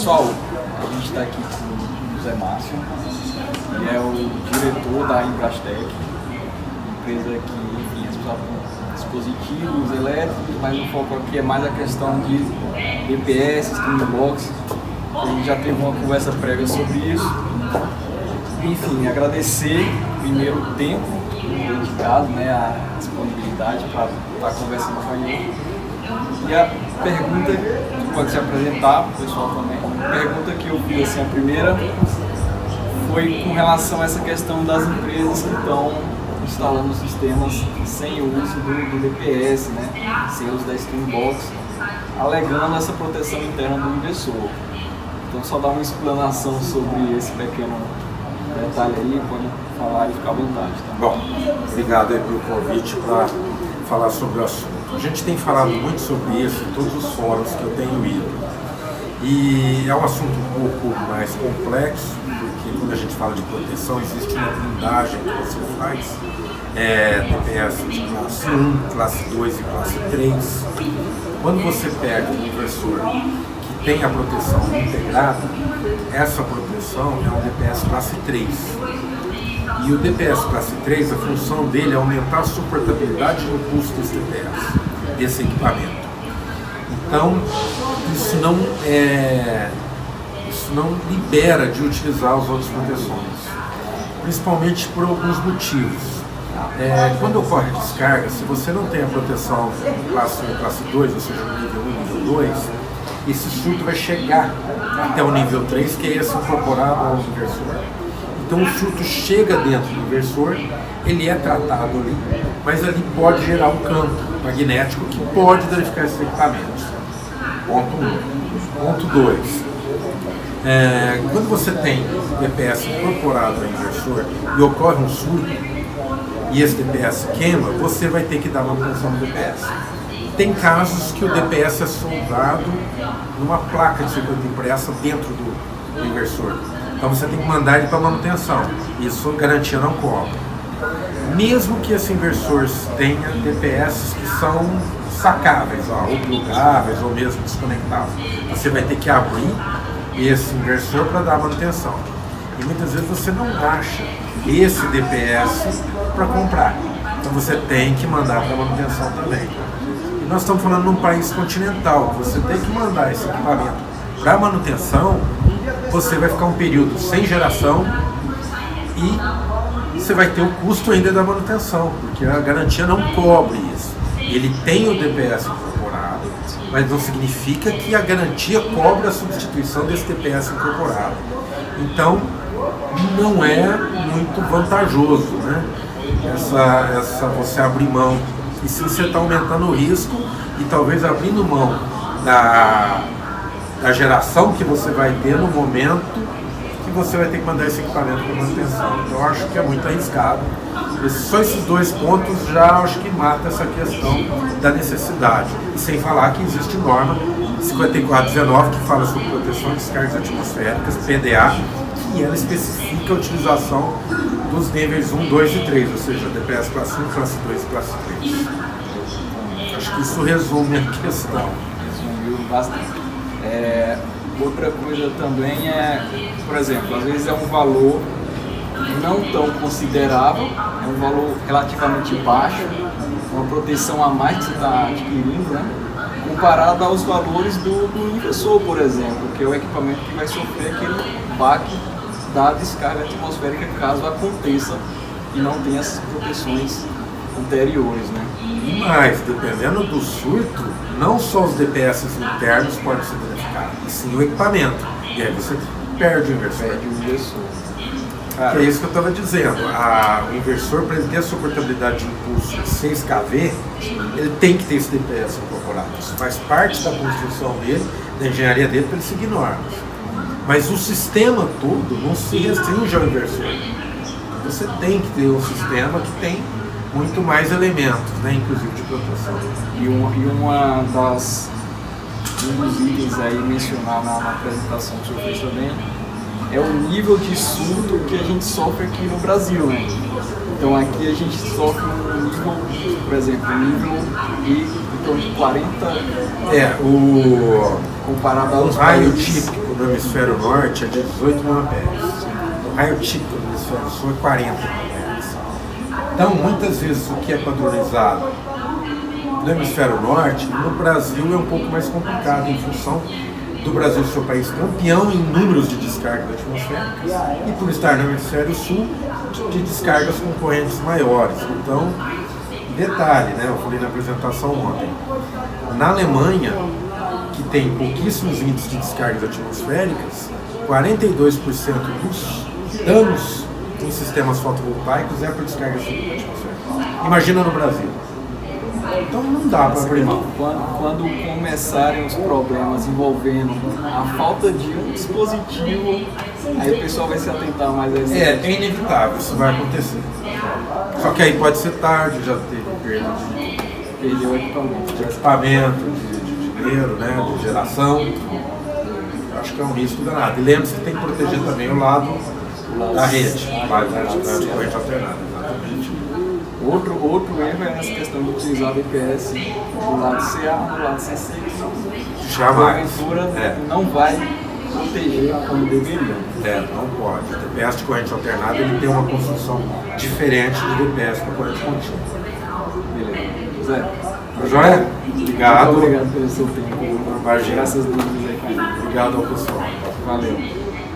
Pessoal, a gente está aqui com o José Márcio, que é o diretor da Embrastec, empresa que, enfim, é responsável por dispositivos elétricos, mas o foco aqui é mais a questão de DPS, Streambox. A gente já teve uma conversa prévia sobre isso. Enfim, agradecer primeiro o tempo dedicado, né, a disponibilidade para estar conversando com a gente. E a pergunta, que pode se apresentar para o pessoal também, a pergunta que eu vi, assim, a primeira foi com relação a essa questão das empresas que estão instalando sistemas sem o uso do DPS, né, sem o uso da Streambox, alegando essa proteção interna do inversor. Então, só dar uma explanação sobre esse pequeno detalhe aí, pode falar e ficar à vontade. Tá? Bom, obrigado aí pelo convite para falar sobre o assunto. A gente tem falado muito sobre isso em todos os fóruns que eu tenho ido. E é um assunto um pouco mais complexo, porque quando a gente fala de proteção, existe uma blindagem que você faz, DPS de classe 1, classe 2 e classe 3. Quando você pega um inversor que tem a proteção integrada, essa proteção é um DPS classe 3. E o DPS classe 3, a função dele é aumentar a suportabilidade no custo desse equipamento. Então, isso não libera de utilizar as outras proteções, principalmente por alguns motivos. Quando ocorre descarga, se você não tem a proteção classe 1 e classe 2, ou seja, no nível 1 e nível 2, esse surto vai chegar até o nível 3, que é esse incorporado ao inversor. Então o surto chega dentro do inversor, ele é tratado ali, mas ali pode gerar um campo magnético que pode danificar esses equipamentos. Ponto 1. Ponto 2. Quando você tem DPS incorporado ao inversor e ocorre um surto, e esse DPS queima, você vai ter que dar manutenção do DPS. Tem casos que o DPS é soldado numa placa de circuito impressa dentro do inversor. Então você tem que mandar ele para manutenção. Isso garantia não cobra. Mesmo que esse inversor tenha DPS que são sacáveis, ou plugáveis, ou mesmo desconectáveis, você vai ter que abrir esse inversor para dar manutenção. E muitas vezes você não acha esse DPS para comprar. Então você tem que mandar para manutenção também. E nós estamos falando num país continental. Você tem que mandar esse equipamento para manutenção. Você vai ficar um período sem geração e você vai ter o custo ainda da manutenção, porque a garantia não cobre isso. Ele tem o DPS incorporado, mas não significa que a garantia cobre a substituição desse DPS incorporado. Então, não é muito vantajoso, né? Você abrir mão. E se você está aumentando o risco e talvez abrindo mão da geração que você vai ter no momento que você vai ter que mandar esse equipamento para manutenção. Então eu acho que é muito arriscado. Só esses dois pontos já acho que mata essa questão da necessidade. E sem falar que existe norma 5419 que fala sobre proteção de descargas atmosféricas, PDA, que ela especifica a utilização dos níveis 1, 2 e 3, ou seja, DPS classe 1, classe 2 e classe 3. Acho que isso resume a questão. Resumiu bastante. Outra coisa também é, por exemplo, às vezes é um valor não tão considerável, é um valor relativamente baixo, uma proteção a mais que você está adquirindo, né? Comparado aos valores do inversor, por exemplo, que é o equipamento que vai sofrer aquele baque da descarga atmosférica caso aconteça e não tenha essas proteções anteriores, né? Mas, dependendo do surto, não só os DPS internos podem ser danificados, e sim o equipamento. E aí você perde o inversor. Que é isso que eu estava dizendo. O inversor, para ele ter a suportabilidade de impulso 6kV, ele tem que ter esse DPS incorporado. Isso faz parte da construção dele, da engenharia dele, para ele seguir normas. Mas o sistema todo não se restringe ao inversor. Você tem que ter um sistema que tem muito mais elementos, né, inclusive de proteção. E um dos itens aí mencionar na apresentação que o senhor fez também é o nível de surto que a gente sofre aqui no Brasil, né? Então aqui a gente sofre um nível, por exemplo, nível em torno de 40, comparado aos raio países. típico do hemisfério hemisfério norte é 18 miliamperes. O raio típico do hemisfério sul é 40 miliamperes. Então, muitas vezes, o que é padronizado no hemisfério norte, no Brasil é um pouco mais complicado, em função do Brasil ser um país campeão em números de descargas atmosféricas e, por estar no hemisfério sul, de descargas com correntes maiores. Então, detalhe, né, eu falei na apresentação ontem, na Alemanha, que tem pouquíssimos índices de descargas atmosféricas, 42% dos danos em sistemas fotovoltaicos é por descargas atmosféricas. Imagina no Brasil. Então não dá para abrir mão. Quando começarem os problemas envolvendo a falta de um dispositivo, aí o pessoal vai se atentar mais a isso. É inevitável, isso vai acontecer. Só que aí pode ser tarde, já teve perda Perdeu o equipamento. de equipamento, de dinheiro, né, de geração. Eu acho que é um risco danado. E lembre-se que tem que proteger também o lado da rede, da corrente alternada. Exatamente. Outro erro é essa questão de utilizar VPS do lado CA, do lado CC, que Jamais. porventura não vai proteger como deveria. Não pode. O DPS de corrente alternada ele tem uma construção diferente do DPS com corrente contínua. Beleza. Zé. Joia? Obrigado. Muito obrigado pelo seu tempo. Imagina. Graças a Deus aí, cara. Obrigado ao pessoal. Valeu.